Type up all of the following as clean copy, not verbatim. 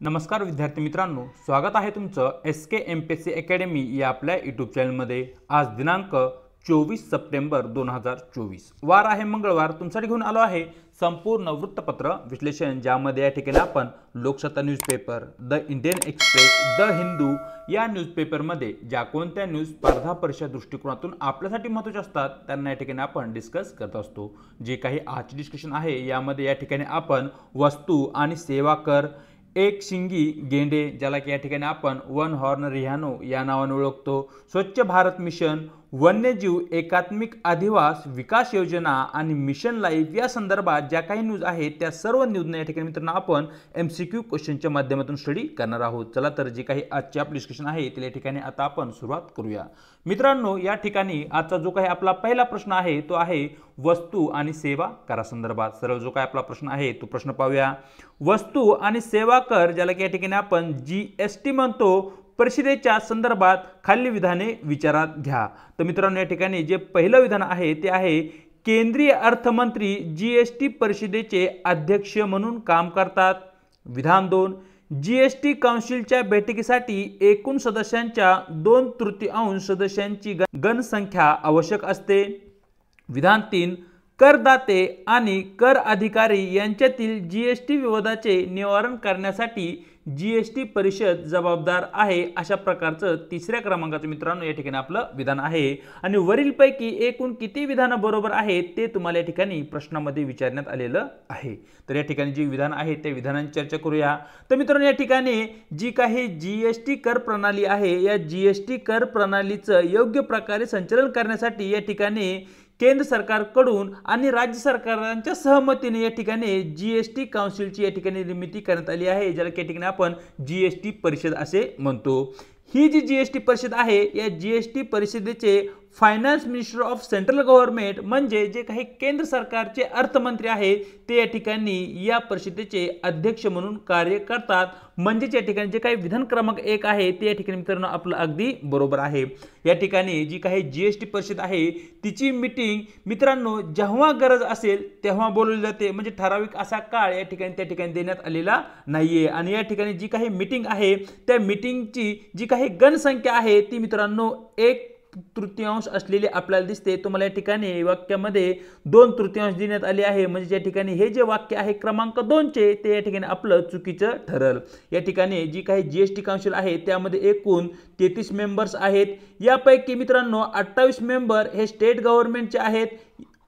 नमस्कार विद्यार्थी मित्रांनो, स्वागत आहे तुमचं SK MPSC अकॅडमी या आपल्या यूट्यूब चॅनलमध्ये। आज दिनांक 24 सप्टेंबर 2024 वार आहे मंगळवार। तुमच्यासाठी घेऊन आलो आहे संपूर्ण वृत्तपत्र विश्लेषण, ज्यामध्ये या ठिकाणी आपण Loksatta newspaper, the Indian express, the Hindu या न्यूजपेपरमध्ये ज्या कोणत्या न्यूज स्पर्धा परीक्षा दृष्टिकोनातून आपल्यासाठी महत्त्वाच्या असतात त्यांना या ठिकाणी आपण डिस्कस करत असतो। जे काही आजचे डिस्कशन आहे यामध्ये या ठिकाणी आपण वस्तू आणि सेवा कर, एक शिंगी गेंडे ज्याला की या ठिकाणी आपण वन हॉर्न रिहानो या नावाने ओळखतो, स्वच्छ भारत मिशन, वन्यजीव एकात्मिक अधिवास विकास योजना आणि मिशन लाईफ या संदर्भात ज्या काही न्यूज आहेत त्या सर्व न्यूजने या ठिकाणी मित्रांनो आपण MCQ क्वेश्चनच्या माध्यमातून स्टडी करणार आहोत। चला तर जे काही आजचे आपले डिस्कशन आहे त्या ठिकाणी आता आपण सुरुवात करूया। मित्रांनो, या ठिकाणी आजचा जो काही आपला पहिला प्रश्न आहे तो आहे वस्तू आणि सेवा करासंदर्भात। सरळ जो काही आपला प्रश्न आहे तो प्रश्न पाहूया। वस्तू आणि सेवा कर ज्याला की या ठिकाणी आपण GST म्हणतो, परिषदेच्या संदर्भात खालील विधाने विचारात घ्या। तर मित्रांनो, या ठिकाणी जे पहिलं विधान आहे ते आहे केंद्रीय अर्थमंत्री GST परिषदेचे अध्यक्ष म्हणून काम करतात। विधान 2, GST काउन्सिलच्या बैठकीसाठी एकूण सदस्यांच्या 2/3 सदस्यांची गणसंख्या आवश्यक असते। विधान 3, करदाते आणि कर अधिकारी यांच्यातील GST विवादाचे निवारण करण्यासाठी GST परिषद जबाबदार आहे। अशा प्रकारचं तिसऱ्या क्रमांकाचं मित्रांनो या ठिकाणी आपलं विधान आहे। आणि वरीलपैकी एकूण किती विधानं बरोबर आहेत ते तुम्हाला या ठिकाणी प्रश्नामध्ये विचारण्यात आलेलं आहे। तर या ठिकाणी जी विधान आहे त्या विधानांची चर्चा करूया। तर मित्रांनो, या ठिकाणी जी काही GST कर प्रणाली आहे या GST कर प्रणालीचं योग्य प्रकारे संचालन करण्यासाठी या ठिकाणी केंद्र सरकारकडून आणि राज्य सरकारांच्या सहमतीने या ठिकाणी GST काउन्सिलची या ठिकाणी निर्मिती करण्यात आली आहे, ज्याला या ठिकाणी आपण GST परिषद असे म्हणतो। ही जी GST परिषद आहे या GST परिषदेचे finance minister of central government म्हणजे जे काही केंद्र सरकारचे अर्थमंत्री आहेत ते या ठिकाणी या परिषदेचे अध्यक्ष म्हणून कार्य करतात। म्हणजे या ठिकाणी जे काही विधान क्रमांक 1 आहे ते या ठिकाणी मित्रांनो आपलं अगदी बरोबर आहे। या ठिकाणी जी काही GST परिषद आहे तिची मीटिंग मित्रांनो जेव्हा गरज असेल तेव्हा बोलवली जाते, म्हणजे ठराविक असा काळ या ठिकाणी त्या ठिकाणी देण्यात आलेला नाहीये। आणि या ठिकाणी जी काही मीटिंग आहे त्या मीटिंगची जी काही गणसंख्या आहे ती मित्रांनो 1/3 असलेली आपल्याला दिसते। तुम्हाला या ठिकाणी वाक्यामध्ये 2/3 देण्यात आले आहे, म्हणजे या ठिकाणी हे जे वाक्य आहे क्रमांक 2 चे ते या ठिकाणी आपलं चुकीचं ठरल। या ठिकाणी जी काही GST काउन्सिल आहे त्यामध्ये एकूण 33 मेंबर्स आहेत। यापैकी मित्रांनो 28 मेंबर हे स्टेट गव्हर्नमेंटचे आहेत,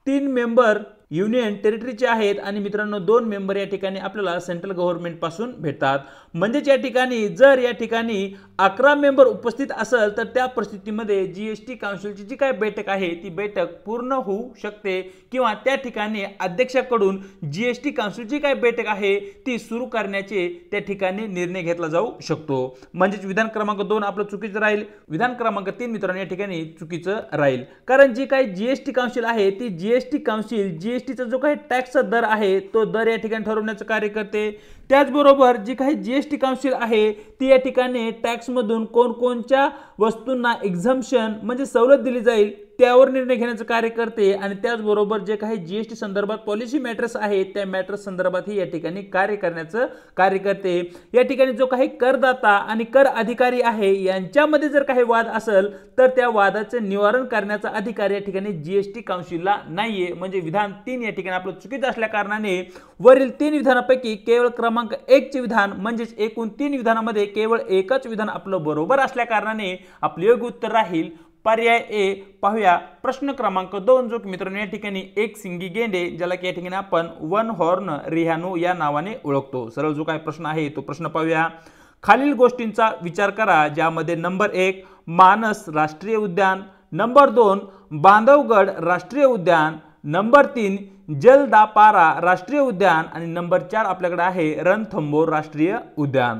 3 मेंबर युनियन टेरिटरीचे आहेत आणि मित्रांनो 2 मेंबर या ठिकाणी आपल्याला सेंट्रल गव्हर्नमेंट पासून भेटतात। म्हणजे या ठिकाणी जर या ठिकाणी 11 मेंबर उपस्थित असेल तर त्या परिस्थितीमध्ये GST काउन्सिलची जी काही बैठक आहे ती बैठक पूर्ण होऊ शकते किंवा त्या ठिकाणी अध्यक्षाकडून GST काउन्सिलची काही बैठक आहे ती सुरू करण्याचे त्या ठिकाणी निर्णय घेतला जाऊ शकतो। म्हणजे विधान क्रमांक 2 आपलं चुकीचं राहील। विधान क्रमांक 3 मित्रांनो या ठिकाणी चुकीचं राहील, कारण जी काही GST काउन्सिल आहे ती GST काउन्सिल GSTचा जो काही टॅक्सचा दर आहे तो दर या ठिकाणी ठरवण्याचं कार्य करते। त्याचबरोबर जी काही GST काउन्सिल आहे ती या ठिकाणी टॅक्स मधून कोणकोणत्या वस्तूंना एक्झम्पशन म्हणजे सवलत दिली जाईल त्यावर निर्णय घेण्याचं कार्य करते। आणि त्याचबरोबर जे काही GST संदर्भात पॉलिसी मॅटर्स आहेत त्या मॅटर्स संदर्भातही या ठिकाणी कार्य करण्याचं कार्य करते। या ठिकाणी जो काही करदाता आणि कर अधिकारी आहे यांच्यामध्ये जर काही वाद असेल तर त्या वादाचे निवारण करण्याचा अधिकार या ठिकाणी GST काउन्सिलला नाहीये। म्हणजे विधान 3 या ठिकाणी आपलं चुकीचं असल्या कारणाने वरील 3 विधानापैकी केवळ क्रमांक 1 चे विधान म्हणजे एकूण 3 विधानामध्ये केवळ एकच विधान आपलं बरोबर असल्या कारणाने आपले योग्य उत्तर राहील पर्याय A। पाहूया प्रश्न क्रमांक 2 जो की मित्रांनो या ठिकाणी एक सिंगी गेंडे ज्याला की या ठिकाणी आपण वन हॉर्न रिहानो या नावाने ओळखतो। सरळ जो काही प्रश्न आहे तो प्रश्न पाहूया। खालील गोष्टींचा विचार करा, ज्यामध्ये नंबर 1 मानस राष्ट्रीय उद्यान, नंबर 2 बांधवगड राष्ट्रीय उद्यान, नंबर 3 जलदापारा राष्ट्रीय उद्यान आणि नंबर 4 आपल्याकडे आहे रणथंबोर राष्ट्रीय उद्यान।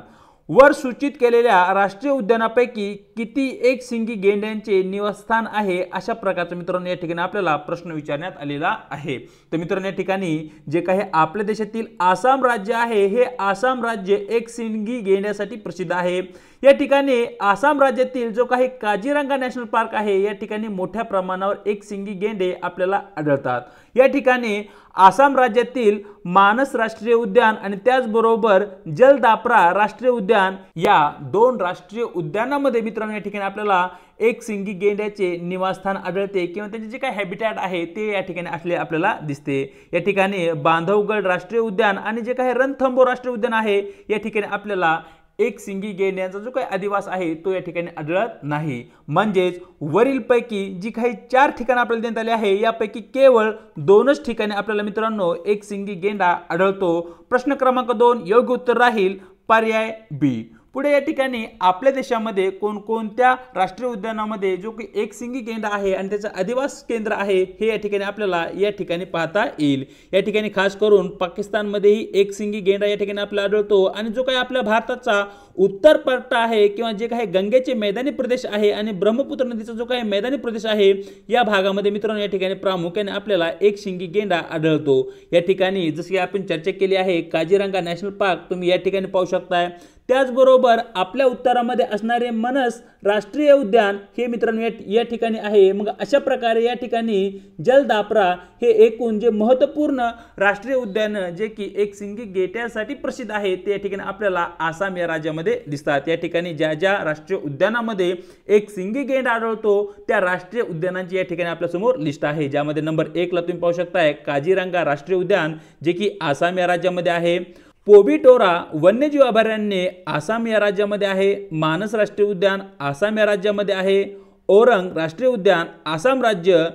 वर सूचित केलेल्या राष्ट्रीय उद्यानापैकी किती एक सिंगी गेंड्यांचे निवासस्थान आहे अशा प्रकारचा मित्रांनो या ठिकाणी आपल्याला प्रश्न विचारण्यात आलेला आहे। तर मित्रांनो या ठिकाणी जे काही आपल्या देशातील आसाम राज्य आहे हे आसाम राज्य एक सिंगी गेंड्यासाठी प्रसिद्ध आहे। या ठिकाणी आसाम राज्यातील जो काही काझीरंगा नॅशनल पार्क आहे या ठिकाणी मोठ्या प्रमाणावर एक सिंगी गेंडे आपल्याला आढळतात। या ठिकाणी आसाम राज्यातील मानस राष्ट्रीय उद्यान आणि त्याचबरोबर जलदापरा राष्ट्रीय उद्यान या 2 राष्ट्रीय उद्यानामध्ये मित्रांनो या ठिकाणी आपल्याला एक सिंगी गेंड्याचे निवासस्थान आढळते किंवा त्यांचे जे काही हॅबिटॅट आहे ते या ठिकाणी असले आपल्याला दिसते। या ठिकाणी बांधवगड राष्ट्रीय उद्यान आणि जे काही रणथंबोर राष्ट्रीय उद्यान आहे या ठिकाणी आपल्याला एक सिंगी गेंड्यांचा जो काही अधिवास आहे तो या ठिकाणी आढळत नाही। म्हणजेच वरीलपैकी जी काही 4 ठिकाणे आपल्याला देण्यात आली आहे यापैकी केवळ 2च ठिकाणी आपल्याला मित्रांनो एक सिंगी गेंडा आढळतो। प्रश्न क्रमांक 2 योग्य उत्तर राहील पर्याय बी। पुढे या ठिकाणी आपल्या देशामध्ये कोणकोणत्या राष्ट्रीय उद्यानामध्ये जो की एक सिंगी गेंडा आहे आणि त्याचं अधिवास केंद्र आहे हे या ठिकाणी आपल्याला या ठिकाणी पाहता येईल। या ठिकाणी खास करून पाकिस्तानमध्येही एक सिंगी गेंडा या ठिकाणी आपल्याला आढळतो आणि जो काही आपल्या भारताचा उत्तर पट्टा आहे किंवा जे काही गंगेचे मैदानी प्रदेश आहे आणि ब्रह्मपुत्र नदीचा जो काही मैदानी प्रदेश आहे या भागामध्ये मित्रांनो या ठिकाणी प्रामुख्याने आपल्याला एक सिंगी गेंडा आढळतो। या ठिकाणी जशी आपण चर्चा केली आहे काझीरंगा नॅशनल पार्क तुम्ही या ठिकाणी पाहू शकताय। त्याचबरोबर आपल्या उत्तरामध्ये असणारे मनस राष्ट्रीय उद्यान हे मित्रांनो या ठिकाणी आहे। मग अशा प्रकारे या ठिकाणी जलदापरा हे एकूण जे महत्त्वपूर्ण राष्ट्रीय उद्यान जे की एक सिंगी गेंड्यासाठी प्रसिद्ध आहे ते या ठिकाणी आपल्याला आसाम या राज्यामध्ये दिसतात। या ठिकाणी ज्या ज्या राष्ट्रीय उद्यानामध्ये एक सिंगी गेंडा आढळतो त्या राष्ट्रीय उद्यानांची या ठिकाणी आपल्या समोर लिस्ट आहे, ज्यामध्ये नंबर 1 ला तुम्ही पाहू शकताय काझीरंगा राष्ट्रीय उद्यान जे की आसाम या राज्यामध्ये आहे। पोबिटोरा वन्यजीव अभयारण्य आसाम या राज्यामध्ये आहे। मानस राष्ट्रीय उद्यान आसाम या राज्यामध्ये आहे। ओरंग राष्ट्रीय उद्यान आसाम राज्य।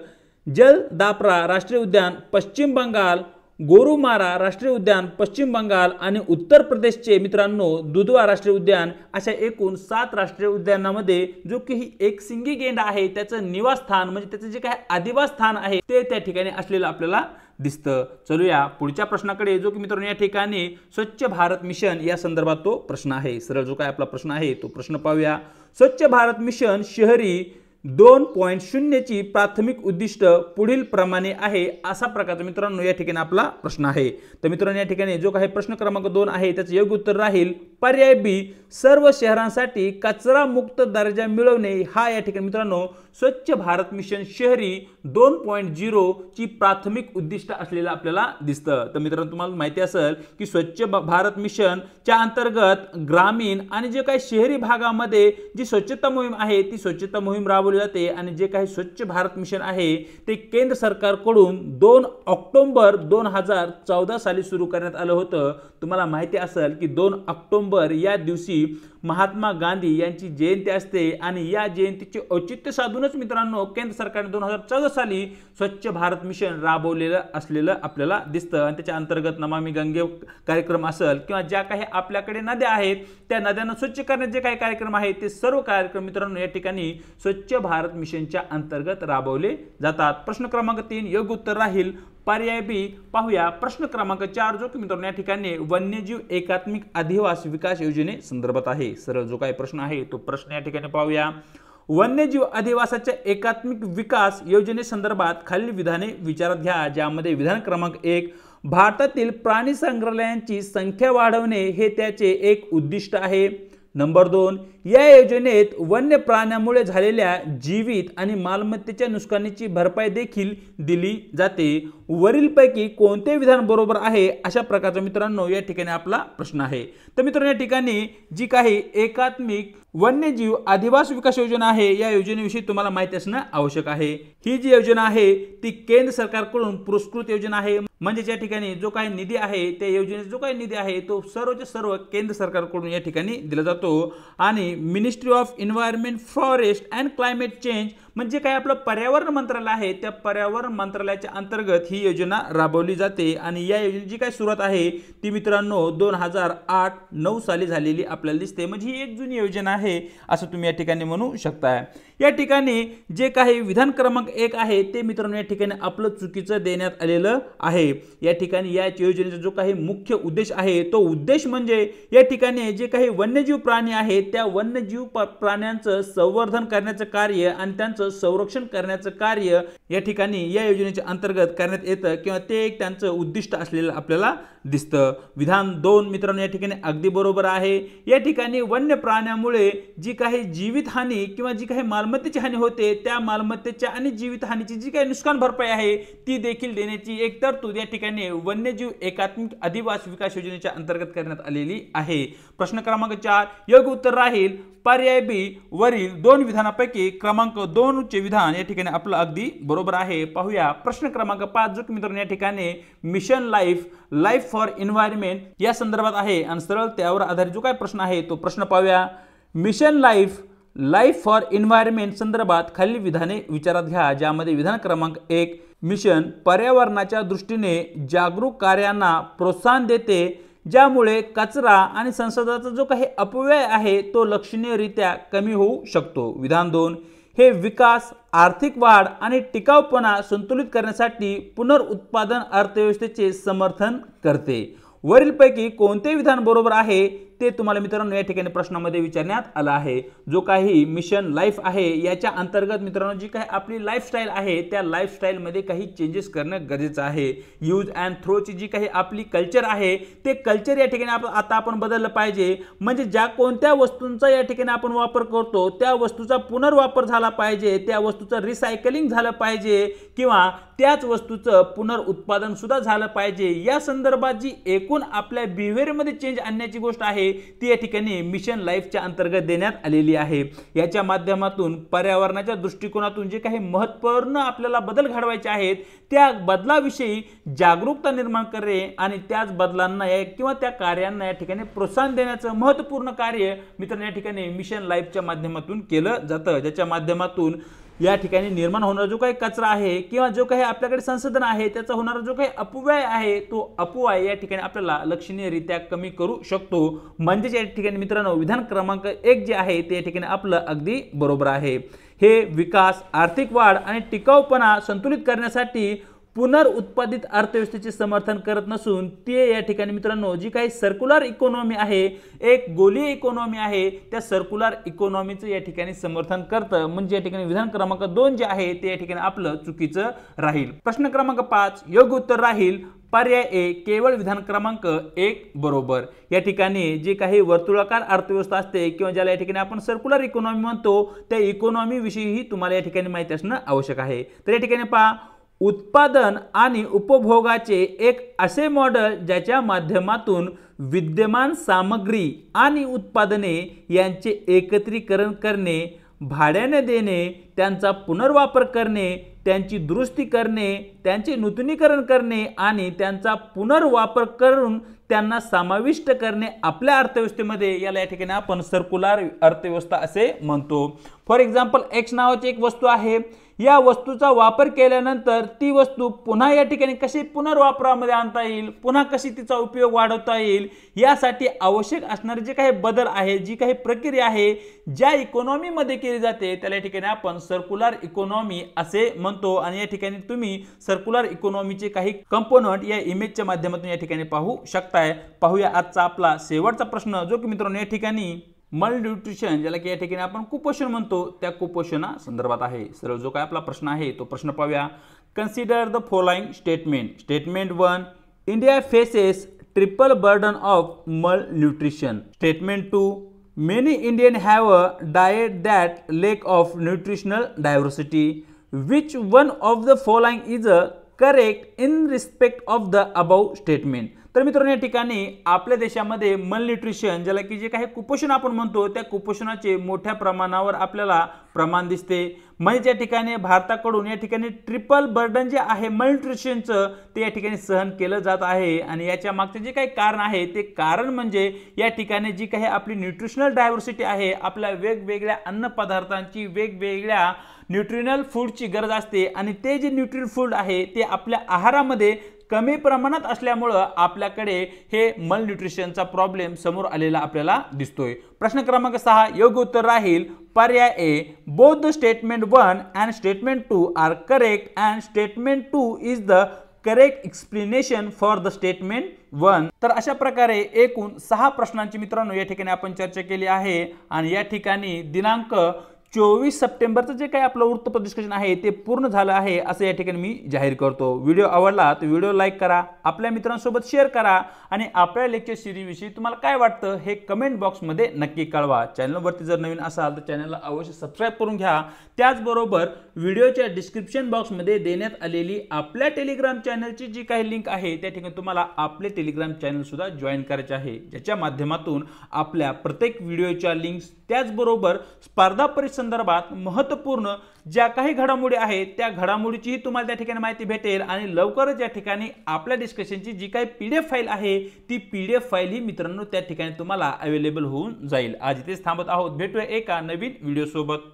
जलदापरा राष्ट्रीय उद्यान पश्चिम बंगाल। गोरुमारा राष्ट्रीय उद्यान पश्चिम बंगाल आणि उत्तर प्रदेशचे मित्रांनो दुधवा राष्ट्रीय उद्यान अशा एकूण 7 राष्ट्रीय उद्यानामध्ये जो की एक सिंगी गेंडा आहे त्याचं निवासस्थान म्हणजे त्याचं जे काही अधिवास स्थान आहे ते त्या ठिकाणी असलेलं आपल्याला दिसतं। चलूया पुढच्या प्रश्नाकडे जो की मित्रांनो या ठिकाणी स्वच्छ भारत मिशन या संदर्भात तो प्रश्न आहे। सरळ जो काय आपला प्रश्न आहे तो प्रश्न पाहूया। स्वच्छ भारत मिशन शहरी 2.0 ची प्राथमिक उद्दिष्ट पुढील प्रमाणे आहे असा प्रकारचा मित्रांनो या ठिकाणी आपला प्रश्न आहे। तर मित्रांनो या ठिकाणी जो काही प्रश्न क्रमांक 2 आहे त्याचे योग्य उत्तर राहील पर्याय बी। सर्व शहरांसाठी कचरा मुक्त दर्जा मिळवणे हा या ठिकाणी मित्रांनो स्वच्छ भारत मिशन शहरी 2.0 ची प्राथमिक उद्दिष्ट असलेलं आपल्याला दिसतं। तर मित्रांनो तुम्हाला माहिती असेल की स्वच्छ भारत मिशन च्या अंतर्गत ग्रामीण आणि जे काही शहरी भागामध्ये जी स्वच्छता मोहीम आहे ती स्वच्छता मोहीम राबवली जाते आणि जे काही स्वच्छ भारत मिशन आहे ते केंद्र सरकारकडून 2 ऑक्टोबर 2014 साली सुरू करण्यात आलं होतं। तुम्हाला माहिती असेल की 2 ऑक्टोबर या दिवशी महात्मा गांधी यांची जयंती असते आणि या जयंतीचे औचित्य साधूनच मित्रांनो केंद्र सरकारने 2014 साली स्वच्छ भारत मिशन राबवलेलं असलेलं आपल्याला दिसतं आणि त्याच्या अंतर्गत नमामि गंगे कार्यक्रम असेल किंवा ज्या काही आपल्याकडे नद्या आहेत त्या नद्यांना स्वच्छ करण्याचे जे काही कार्यक्रम आहेत ते सर्व कार्यक्रम मित्रांनो या ठिकाणी स्वच्छ भारत मिशनच्या अंतर्गत राबवले जातात। प्रश्न क्रमांक 3 योग्य उत्तर राहील पर्याय बी। पाहूया प्रश्न क्रमांक 4 जो की मित्रांनो या ठिकाणी वन्यजीव एकात्मिक अधिवास विकास योजने संदर्भात आहे। सरळ जो काही प्रश्न आहे तो प्रश्न या ठिकाणी पाहूया। वन्यजीव अधिवासाच्या एकात्मिक विकास योजनेसंदर्भात खालील विधाने विचारात घ्या, ज्यामध्ये विधान क्रमांक 1 भारतातील प्राणी संग्रहालयांची संख्या वाढवणे हे त्याचे एक उद्दिष्ट आहे। नंबर 2 या योजनेत वन्य प्राण्यामुळे झालेल्या जीवित आणि मालमत्तेच्या नुकसानीची भरपाई देखील दिली जाते। वरीलपैकी कोणते विधान बरोबर आहे अशा प्रकारचा मित्रांनो या ठिकाणी आपला प्रश्न आहे। तर मित्रांनो या ठिकाणी जी काही एकात्मिक वन्यजीव अधिवास विकास योजना आहे या योजनेविषयी तुम्हाला माहिती असणं आवश्यक आहे। ही जी योजना आहे ती केंद्र सरकारकडून पुरस्कृत योजना आहे, म्हणजे या ठिकाणी जो काही निधी आहे त्या योजनेचा जो काही निधी आहे तो सर्वच्या सर्व केंद्र सरकारकडून या ठिकाणी दिला जातो आणि ministry of environment forest and climate change म्हणजे काय आपलं पर्यावरण मंत्रालय आहे त्या पर्यावरण मंत्रालयाच्या अंतर्गत ही योजना राबवली जाते आणि या योजनेची काय सुरुवात आहे ती मित्रांनो 2008-9 साली झालेली आपल्याला दिसते, म्हणजे ही एक जुनी योजना आहे असं तुम्ही या ठिकाणी म्हणू शकता। या ठिकाणी जे काही विधान क्रमांक 1 आहे ते मित्रांनो या ठिकाणी आपलं चुकीचं देण्यात आलेलं आहे। या ठिकाणी या योजनेचा जो काही मुख्य उद्देश आहे तो उद्देश म्हणजे या ठिकाणी जे काही वन्यजीव प्राणी आहेत त्या वन्यजीव प्राण्यांचं संवर्धन करण्याचं कार्य आणि त्यांचं संरक्षण करण्याचं कार्य या ठिकाणी या योजनेच्या अंतर्गत करण्यात येतं किंवा ते एक त्यांचं उद्दिष्ट असलेलं आपल्याला दिसतं। विधान 2 मित्रांनो या ठिकाणी अगदी बरोबर आहे। या ठिकाणी वन्य प्राण्यामुळे जी काही जीवितहानी किंवा जी काही मालमत्तेची हानी होते त्या मालमत्तेच्या आणि जीवितहानीची जी काही नुकसान भरपाई आहे ती देखील देण्याची एक तरतूद या ठिकाणी वन्यजीव एकात्मिक अधिवास विकास योजनेच्या अंतर्गत करण्यात आलेली आहे। प्रश्न क्रमांक 4 योग्य उत्तर राहील पर्याय बी वरील दोन विधानापैकी क्रमांक 2 चे विधान या ठिकाणी आपलं अगदी बरोबर आहे। पाहूया प्रश्न क्रमांक 5 जो की मित्रांनो या ठिकाणी मिशन लाईफ फॉर एन्व्हायरमेंट या संदर्भात आहे आणि सरळ त्यावर आधारित जो काही प्रश्न आहे तो प्रश्न पाहूया। मिशन लाईफ फॉर एन्व्हायरमेंट संदर्भात खालील विधाने विचारात घ्या, ज्यामध्ये विधान क्रमांक 1 मिशन पर्यावरणाच्या दृष्टीने जागरूक कार्यांना प्रोत्साहन देते ज्यामुळे कचरा आणि संसाधनाचा जो काही अपव्यय आहे तो लक्षणीयरित्या कमी होऊ शकतो। विधान 2 हे विकास आर्थिक वाढ आणि टिकाऊपणा संतुलित करण्यासाठी पुनरुत्पादन अर्थव्यवस्थेचे समर्थन करते। वरीलपैकी कोणते विधान बरोबर आहे ते तुम्हाला मित्रांनो या ठिकाणी प्रश्नामध्ये विचारण्यात आलं आहे। जो काही मिशन लाईफ आहे याच्या अंतर्गत मित्रांनो जी काही आपली लाईफस्टाईल आहे त्या लाईफस्टाईल मध्ये काही चेंजेस करणं गरजेचं आहे। यूज अँड थ्रोची जी काही आपली कल्चर आहे ते कल्चर या ठिकाणी आता आपण बदललं पाहिजे, म्हणजे ज्या कोणत्या वस्तूंचा या ठिकाणी आपण वापर करतो त्या वस्तूचा पुनर्वापर झाला पाहिजे, त्या वस्तूचं रिसायकलिंग झालं पाहिजे किंवा त्याच वस्तूचं पुनरुत्पादन सुद्धा झालं पाहिजे। या संदर्भात जी एकूण आपल्या बिहेवियरमध्ये चेंज आणण्याची गोष्ट आहे ती या ठिकाणी मिशन लाईफच्या अंतर्गत देण्यात आलेली आहे। याच्या माध्यमातून पर्यावरणाच्या दृष्टिकोनातून जे काही महत्त्वपूर्ण आपल्याला बदल घडवायचे आहेत त्या बदलाविषयी जागरूकता निर्माण करणे आणि त्याच बदलांना किंवा त्या कार्यांना या ठिकाणी प्रोत्साहन देण्याचं महत्त्वपूर्ण कार्य मित्रांनो या ठिकाणी मिशन लाईफच्या माध्यमातून केलं जातं, ज्याच्या माध्यमातून या ठिकाणी निर्माण होणारा जो काही कचरा आहे किंवा जो काही आपल्याकडे संसाधन आहे त्याचा होणारा जो काही अपव्यय आहे तो अपव्यय या ठिकाणी आपल्याला लक्षणीयरित्या कमी करू शकतो। म्हणजे या ठिकाणी मित्रांनो विधान क्रमांक 1 जे आहे ते या ठिकाणी आपलं अगदी बरोबर आहे। हे विकास आर्थिक वाढ आणि टिकाऊपणा संतुलित करण्यासाठी पुनरुत्पादित अर्थव्यवस्थेचे समर्थन करत नसून ते या ठिकाणी मित्रांनो जी काही सर्क्युलर इकॉनॉमी आहे एक गोलीय इकॉनॉमी आहे त्या सर्क्युलर इकॉनॉमीचं या ठिकाणी समर्थन करतं। म्हणजे या ठिकाणी विधान क्रमांक 2 जे आहे ते या ठिकाणी आपलं चुकीचं राहील। प्रश्न क्रमांक 5 योग्य उत्तर राहील पर्याय ए केवळ विधान क्रमांक 1 बरोबर। या ठिकाणी जे काही वर्तुळाकार अर्थव्यवस्था असते किंवा ज्याला या ठिकाणी आपण सर्क्युलर इकॉनॉमी म्हणतो त्या इकॉनॉमी विषयी तुम्हाला या ठिकाणी माहिती असणं आवश्यक आहे। तर या ठिकाणी पहा उत्पादन आणि उपभोगाचे एक असे मॉडेल ज्याच्या माध्यमातून विद्यमान सामग्री आणि उत्पादने यांचे एकत्रीकरण करणे, भाड्याने देणे, त्यांचा पुनर्वापर करणे, त्यांची दुरुस्ती करणे, त्यांचे नूतनीकरण करणे आणि त्यांचा पुनर्वापर करून त्यांना समाविष्ट करणे आपल्या अर्थव्यवस्थेमध्ये याला या ठिकाणी आपण सर्क्युलर अर्थव्यवस्था असे म्हणतो। फॉर एक्झाम्पल एक्स नावाची एक वस्तू आहे, या वस्तूचा वापर केल्यानंतर ती वस्तू पुन्हा या ठिकाणी कशी पुनर्वापरामध्ये आणता येईल, पुन्हा कशी तिचा उपयोग वाढवता येईल यासाठी आवश्यक असणारे जे काही बदल आहे जी काही प्रक्रिया आहे ज्या इकॉनॉमीमध्ये केली जाते त्याला या ठिकाणी आपण सर्क्युलर इकॉनॉमी असे म्हणतो। आणि या ठिकाणी तुम्ही सर्क्युलर इकॉनॉमीचे काही कंपोनंट या इमेजच्या माध्यमातून या ठिकाणी पाहू शकताय। पाहूया आजचा आपला शेवटचा प्रश्न जो की मित्रांनो या ठिकाणी मलन्यूट्रिशन ज्याला की या ठिकाणी आपण कुपोषण म्हणतो त्या कुपोषणा संदर्भात आहे। सरळ जो काय आपला प्रश्न आहे तो प्रश्न पाहूया। Consider the following statement. Statement 1 India faces triple burden of malnutrition. Statement 2 many Indians have a diet that lack of nutritional diversity. Which one of the following is correct in respect of the above statement? तर मित्रांनो या ठिकाणी आपल्या देशामध्ये malnutrition ज्याला की जे काही कुपोषण आपण म्हणतो त्या कुपोषणाचे मोठ्या प्रमाणावर आपल्याला प्रमाण दिसते। म्हणजे या ठिकाणी भारताकडून या ठिकाणी ट्रिपल बर्डन जे आहे मलन्यूट्रिशनचं ते या ठिकाणी सहन केलं जात आहे। आणि याच्या मागचे जे काही कारण आहे ते कारण म्हणजे या ठिकाणी जी काही आपली न्यूट्रिशनल डायव्हर्सिटी आहे आपल्या वेगवेगळ्या अन्न पदार्थांची वेगवेगळ्या न्यूट्रिशनल फूडची गरज असते आणि ते जे न्यूट्रियल फूड आहे ते आपल्या आहारामध्ये कमी प्रमाणात असल्यामुळे आपल्याकडे हे मलन्यूट्रिशनचा प्रॉब्लेम समोर आलेला आपल्याला दिसतोय। प्रश्न क्रमांक 6 योग्य उत्तर राहील पर्याय A both the statement 1 and statement 2 are correct and statement 2 is the correct explanation for the statement 1। तर अशा प्रकारे एकूण 6 प्रश्नांची मित्रांनो या ठिकाणी आपण चर्चा केली आहे आणि या ठिकाणी दिनांक 24 सप्टेंबरचं जे काही आपलं वृत्तपत्र डिस्कशन आहे ते पूर्ण झालं आहे असं या ठिकाणी मी जाहीर करतो। व्हिडिओ आवडला तर व्हिडिओ लाईक करा, आपल्या मित्रांसोबत शेअर करा आणि आपल्या लेक्चर सिरीजविषयी तुम्हाला काय वाटतं हे कमेंट बॉक्समध्ये नक्की कळवा। चॅनलवरती जर नवीन असाल तर चॅनलला अवश्य सबस्क्राईब करून घ्या। त्याचबरोबर व्हिडिओच्या डिस्क्रिप्शन बॉक्समध्ये देण्यात आलेली आपल्या टेलिग्राम चॅनलची जी काही लिंक आहे त्या ठिकाणी तुम्हाला आपले टेलिग्राम चॅनल सुद्धा जॉईन करायचे आहे, ज्याच्या माध्यमातून आपल्या प्रत्येक व्हिडिओच्या लिंक्स त्याचबरोबर स्पर्धा परीक्षेसंदर्भात महत्त्वपूर्ण ज्या काही घडामोडी आहेत त्या घडामोडीचीही तुम्हाला त्या ठिकाणी माहिती भेटेल आणि लवकरच या ठिकाणी आपल्या डिस्कशनची जी काही PDF फाईल आहे ती PDF फाईल ही मित्रांनो त्या ठिकाणी तुम्हाला अवेलेबल होऊन जाईल। आज इथेच थांबत आहोत, भेटूया एका नवीन व्हिडिओ सोबत।